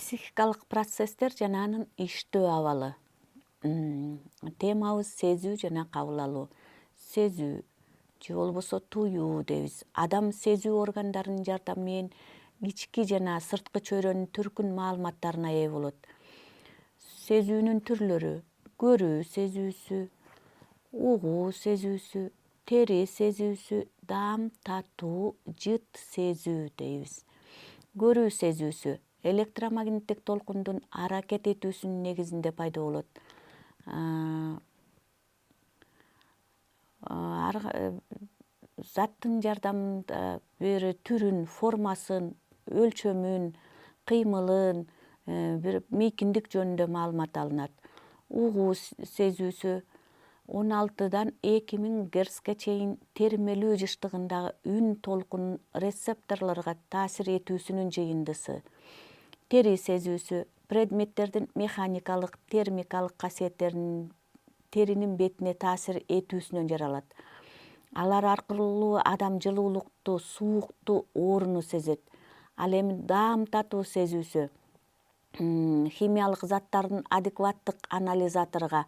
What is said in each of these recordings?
психикалык процесстер жана анын иштөө абалы. Темабыз сезүү жана кабыл алуу. Сезүү же болбосо туюу дейбиз. Адам сезүү органдарынын жардамы менен ички жана сырткы чөйрөнүн төркүн маалыматтарына ээ болот. Сезүүнүн түрлөрү: көрүү сезүүсү, угуу сезүүсү, тери сезүүсү, даам, татуу, жыт сезүү дейбиз. Көрүү сезүүсү электромагниттик толкундун аракет этүүсүнүн негизинде пайда болот. Заттын жардамында бир түрүн, формасын, өлчөмүн, кыймылын, бир мейкиндик жөнүндө маалымат алынат. Угуу сезүүсү 16дан 2000 герцке чейин термелүү жыштыгындагы үн толкунун рецепторлорго таасир этүүсүнүн жыйындысы. Тери сезүүсү предметтердин механикалык, термикалык касиеттеринин теринин бетине таасир этүүсүнөн жаралат. Алар аркылуу адам жылуулукту, суукту, ооруну сезет. Ал эми даам, татуу сезүүсү химиялык заттардын адекваттык анализаторго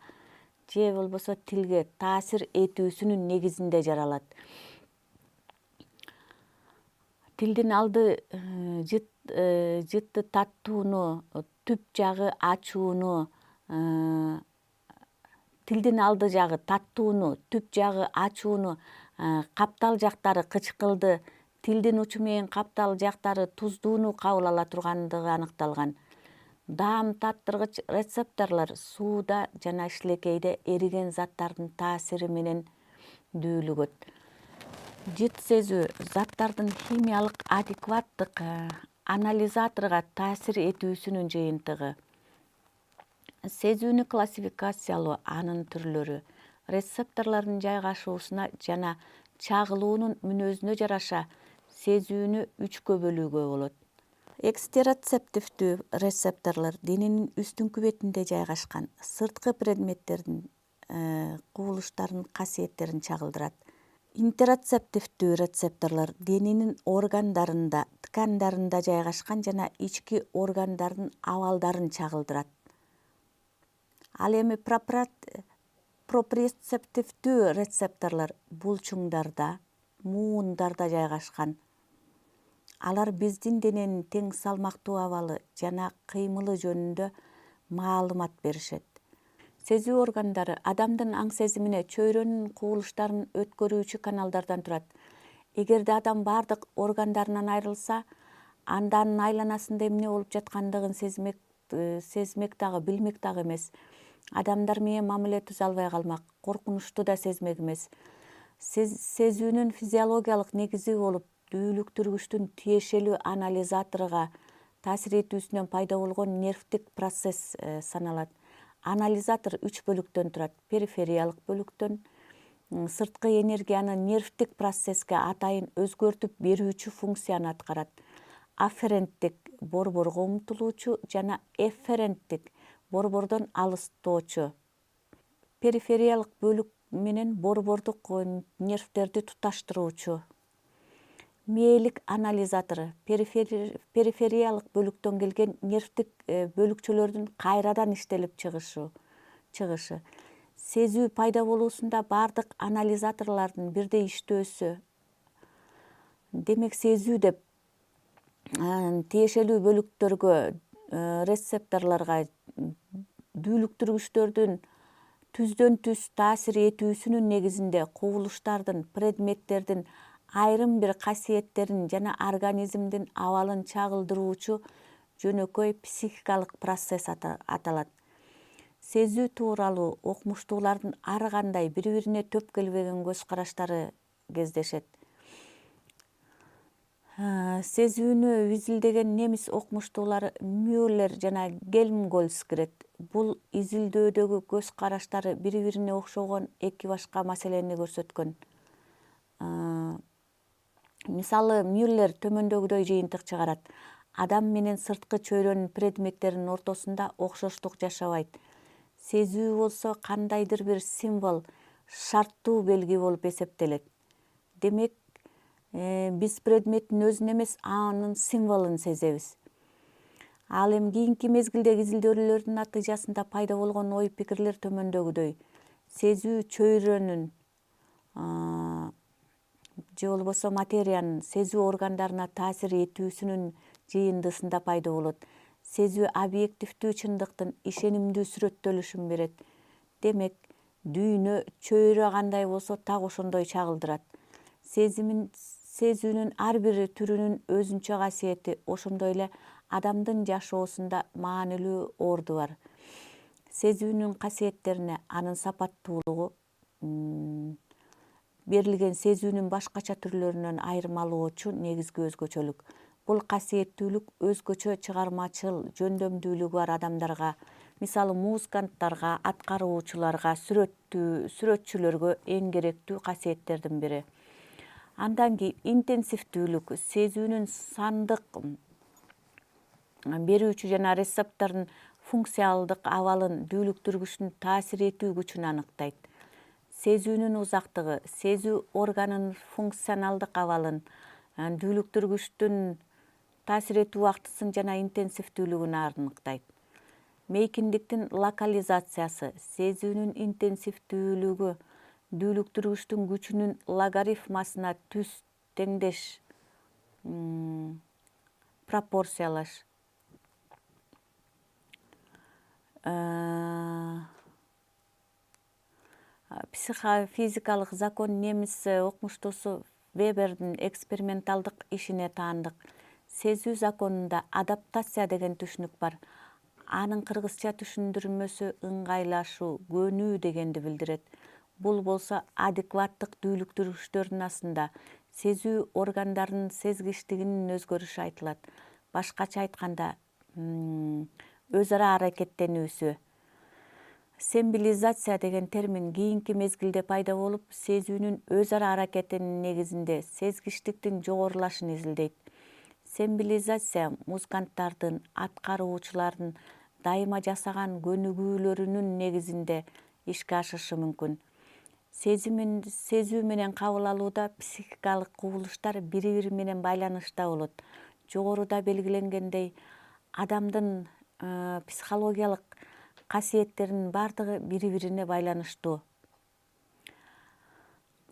же болбосо тилге таасир этүүсүнүн негизинде жаралат. Тилдин алды жытты таттууну, түп жагы ачууну, тилдин алды жагы таттууну, түп жагы ачууну, каптал жактары кычкылды, тилдин учу менен каптал жактары туздууну кабыл ала тургандыгы аныкталган. Даам таттыргыч рецепторлор сууда жана кичинекейде эриген заттардын таасири менен дүүлүгөт. Жыт сезүү заттардын химиялык адекваттык анализаторго таасир этүүсүнүн жыйынтыгы. Сезүүнү классификациялоо, анын түрлөрү, рецепторлордун жайгашуусуна жана чагылуунун мүнөзүнө жараша сезүүнү 3кө бөлүүгө болот. Экстероцептивдүү рецепторлор дененин үстүңкү бетинде жайгашкан сырткы предметтердин кубулуштарын, касиеттерин чагылдырат. Интероцептивдүү рецепторлор дененин органдарында, ткандарында жайгашкан жана ички органдардын абалдарын чагылдырат. Ал эми проприцептивдүү рецепторлор булчуңдарда, муундарда жайгашкан. Алар биздин дененин тең салмактуу абалы жана кыймылы жөнүндө маалымат беришет. Сезүү органдары адамдын аң сезимине чөйрөнүн кубулуштарын өткөрүүчү каналдардан турат. Эгерде адам бардык органдарынан айрылса, анда анын айланасында эмне болуп жаткандыгын сезмек дагы, билмек дагы эмес. Адамдар менен мамиле түзө албай калмак, коркунучту да сезмек эмес. Сезүүнүн физиологиялык негизи болуп, дүүлүктүргүчтүн тиешелүү анализаторго таасир этүүсүнөн пайда болгон нервтик процесс саналат. Анализатор 3 бөлүктөн турат. Перифериялык бөлүктөн сырткы энергияны нервтик процесске атайын өзгөртүп берүүчү функцияны аткарат. Афференттик борборго умтулуучу жана эфференттик борбордон алыстоочу. Перифериялык бөлүк менен борбордук нервтерди туташтыруучу. Мээлик анализатору перифериялык бөлүктөн келген нервтик бөлүкчөлөрдүн кайрадан иштелип чыгышы. Сезүү пайда болуусунда бардык анализаторлордун бирдей иштөөсү. Демек сезүү деп тиешелүү бөлүктөргө, рецепторлорго дүүлүктүргүчтөрдүн түздөн түз таасир этүүсүнүн негизинде кубулуштардын, предметтердин айрым бир касиеттерин жана организмдин абалын чагылдыруучу жөнөкөй психикалык процесс аталат. Сезүү тууралуу окумуштуулардын ар кандай бири-бирине төп келбеген көз караштары кездешет. Сезүүнү изилдеген немис окумуштуулары Мюллер жана Гельмгольц кирет. Бул изилдөөдөгү көз караштары бири-бирине окшогон эки башка маселени көрсөткөн. Мисалы, Мюллер төмөндөгүдөй жыйынтык чыгарат. Адам менен сырткы чөйрөнүн предметтеринин ортосунда окшоштук жашабайт. Сезүү болсо кандайдыр бир символ, шарттуу белги болуп эсептелет. Демек, биз предметтин өзүн эмес, анын символун сезебиз. Ал эми кийинки мезгилдеги изилдөөлөрдүн натыйжасында пайда болгон ой пикирлер төмөндөгүдөй: сезүү чөйрөнүн же болбосо материянын сезүү органдарына таасир этүүсүнүн жыйындысында пайда болот. Сезүү объективдүү чындыктын ишенимдүү сүрөттөлүшүн берет. Демек, дүйнө, чөйрө кандай болсо так ошондой чагылдырат. Сезүүнүн ар бир түрүнүн өзүнчө касиети, ошондой эле адамдын жашоосунда маанилүү орду бар. Сезүүнүн касиеттерине анын сапаттуулугу берилген сезүүнүн башкача түрлөрүнөн айырмалоочу негизги өзгөчөлүк. Бул касиеттүүлүк өзгөчө чыгармачыл жөндөмдүүлүгү бар адамдарга, мисалы музыканттарга, аткаруучуларга, сүрөтчүлөргө эң керектүү касиеттердин бири. Андан кийин интенсивдүүлүк сезүүнүн сандык берүүчү жана рецептордун функциялдык абалын дүүлүктүргүчтүн таасир этүү күчүн аныктайт. Сезүүнүн узактыгы сезүү органынын функционалдык абалын, дүүлүктүргүчтүн таасир этүү убактысын жана интенсивдүүлүгүн аныктайт. Мейкиндиктин локализациясы сезүүнүн интенсивдүүлүгү дүүлүктүргүчтүн күчүнүн логарифмасына түз теңдеш пропорциялаш. Психофизикалык закон немис окумуштуусу Вебердин эксперименталдык ишине таандык. Сезүү законунда адаптация деген түшүнүк бар. Анын кыргызча түшүндүрмөсү ыңгайлашуу, көнүү дегенди билдирет. Бул болсо адекваттык дүүлүктүргүчтөрдүн астында сезүү органдарынын сезгичтигинин өзгөрүшү айтылат. Башкача айтканда, өз ара аракеттенүүсү. Символизация деген термин кийинки мезгилде пайда болуп, сезүүнүн өз ара аракетинин негизинде сезгичтиктин жогорулашын изилдейт. Символизация музыканттардын, аткаруучулардын дайыма жасаган көнүгүүлөрүнүн негизинде ишке ашышы мүмкүн. Сезүү менен кабыл алууда психикалык кубулуштар бири-бири менен байланышта болот. Жогоруда белгиленгендей, адамдын психологиялык касиеттеринин баардыгы бири-бирине байланыштуу.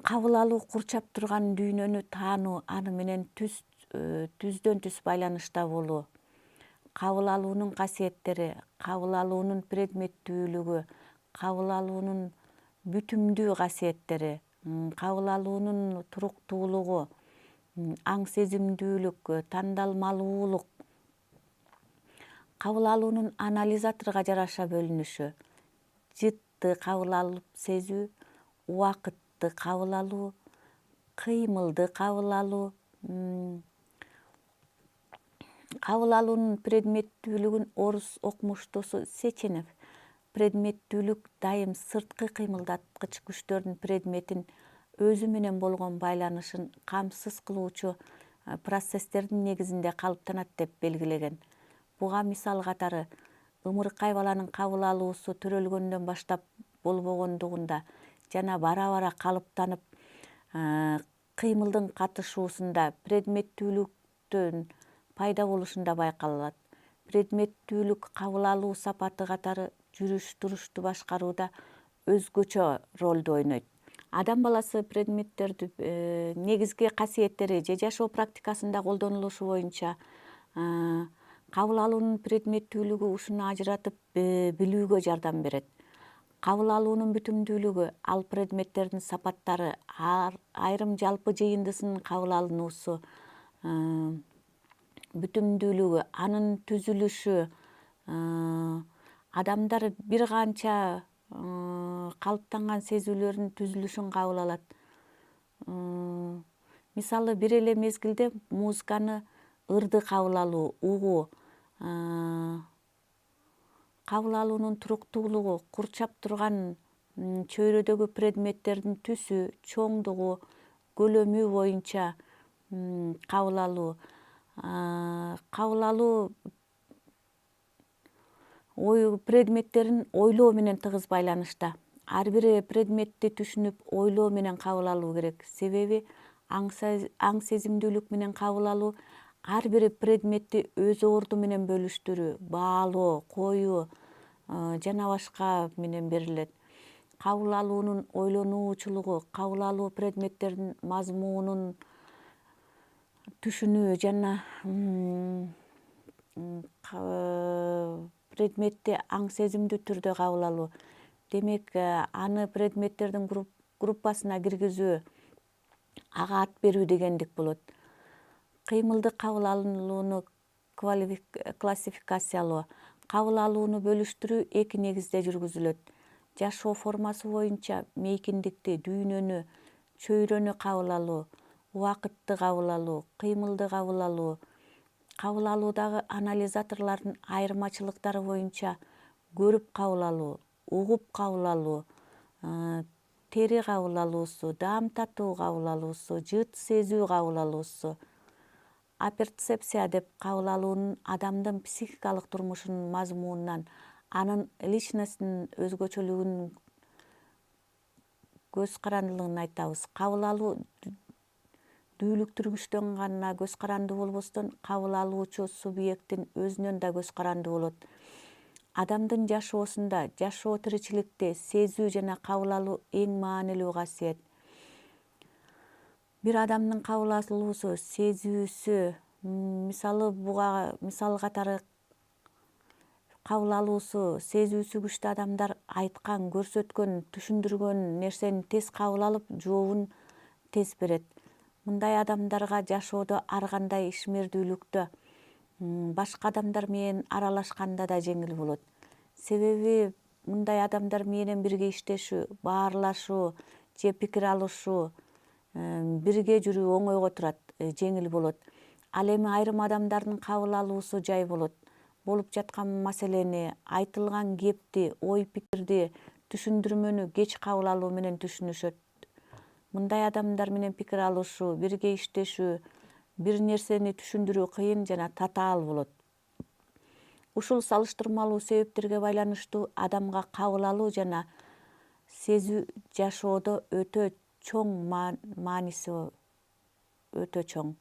Кабыл алуу курчап турган дүйнөнү таануу, аны менен түздөн түз байланышта болуу. Кабыл алуунун касиеттери, кабыл алуунун предметтүүлүгү, кабыл алуунун бүтүмдүү касиеттери, кабыл алуунун туруктуулугу, аң сезимдүүлүк, тандалмалуулук, кабыл алуунун анализаторго жараша бөлүнүшү, жытты кабыл алып сезүү, убакытты кабыл алуу, кыймылды кабыл алуу, кабыл алуунун предметтүүлүгүн орус окумуштуусу Сеченев предметтүүлүк дайым сырткы кыймылдаткыч күчтөрдүн предметин өзү менен болгон байланышын камсыз кылуучу процесстердин негизинде калыптанат деп белгилеген. Буга мисал катары ымыркай баланын кабыл алуусу төрөлгөндөн баштап болбогондугунда жана бара-бара калыптанып кыймылдын катышуусунда предметтүүлүктүн пайда болушунда байкалат. Предметтүүлүк кабыл алуу сапаты катары жүрүш-турушту башкарууда өзгөчө ролду ойнойт. Адам баласы предметтерди негизги касиеттери же жашоо практикасында колдонулушу боюнча кабыл алуунун предметтүүлүгү ушуну ажыратып билүүгө жардам берет. Кабыл алуунун бүтүмдүүлүгү ал предметтердин сапаттары, айрым жалпы жыйындысынын кабыл алынуусу, бүтүмдүүлүгү, анын түзүлүшү, адамдар бир канча калыптанган сезүүлөрдүн түзүлүшүн кабыл алат. Мисалы бир эле мезгилде музыканы ырды кабыл алуу, угуу, кабыл алуунун туруктуулугу, курчап турган чөйрөдөгү предметтердин түсү, чоңдугу, көлөмү боюнча кабыл алуу, кабыл алуу предметтерин ойлоо менен тыгыз байланышта. Ар бир предметти түшүнүп, ойлоо менен кабыл алуу керек. Себеби аң сезимдүүлүк менен кабыл алуу ар бир предметти өз орду менен бөлүштүрүү, баалоо, коюу жана башка менен берилет. Кабыл алуунун ойлонуучулугу, кабыл алуу предметтердин мазмунун түшүнүү жана предметти аң сезимдүү түрдө кабыл алуу. Демек, аны предметтердин группасына киргизүү, ага ат берүү дегендик болот. Кыймылдык кабыл алууну классификациялоо. Кабыл алууну бөлүштүрүү эки негизде жүргүзүлөт. Жашоо формасы боюнча мейкиндикти, дүйнөнү, чөйрөнү кабыл алуу, убакытты кабыл алуу, кыймылды кабыл алуу. Кабыл алуудагы анализаторлордун айырмачылыктары боюнча көрүп кабыл алуу, угуп кабыл алуу, тери кабыл алуусу, даам татуу кабыл алуусу, жыт сезүү кабыл алуусу. Аперцепция деп кабыл алуунун адамдын психикалык турмушунун мазмунунан, анын личностнун өзгөчөлүгүнүн көз карандылыгын айтабыз. Кабыл алуу дүүлүктүргүчтөн гана көз карандуу болбостон, кабыл алуучу субъекттин өзүнөн да көз карандуу болот. Адамдын жашоосунда, жашоо тиричиликте сезүү жана кабыл алуу эң маанилүү касиет. Бир адамдын кабыл алуусу, сезүүсү, мисал катары кабыл алуусу, сезүүсү күчтүү адамдар айткан, көрсөткөн, түшүндүргөн нерсени тез кабыл алып, жообун тез берет. Мындай адамдарга жашоодо ар кандай ишмердүүлүктө башка адамдар менен аралашканда да жеңил болот. Себеби мындай адамдар менен бирге иштешүү, баарлашуу же пикир алышуу, бирге жүрүү оңойго турат, жеңил болот. Ал эми айрым адамдардын кабыл алуусу жай болот. Болуп жаткан маселени, айтылган кепти, ой пикирди, түшүндүрмөнү кеч кабыл алуу менен түшүнүшөт. Мындай адамдар менен пикир алышуу, бирге иштешүү, бир нерсени түшүндүрүү кыйын жана татаал болот. Ушул салыштырмалуу себептерге байланыштуу адамга кабыл алуу жана сезүү жашоодо өтө чоң мааниси өтө чоң.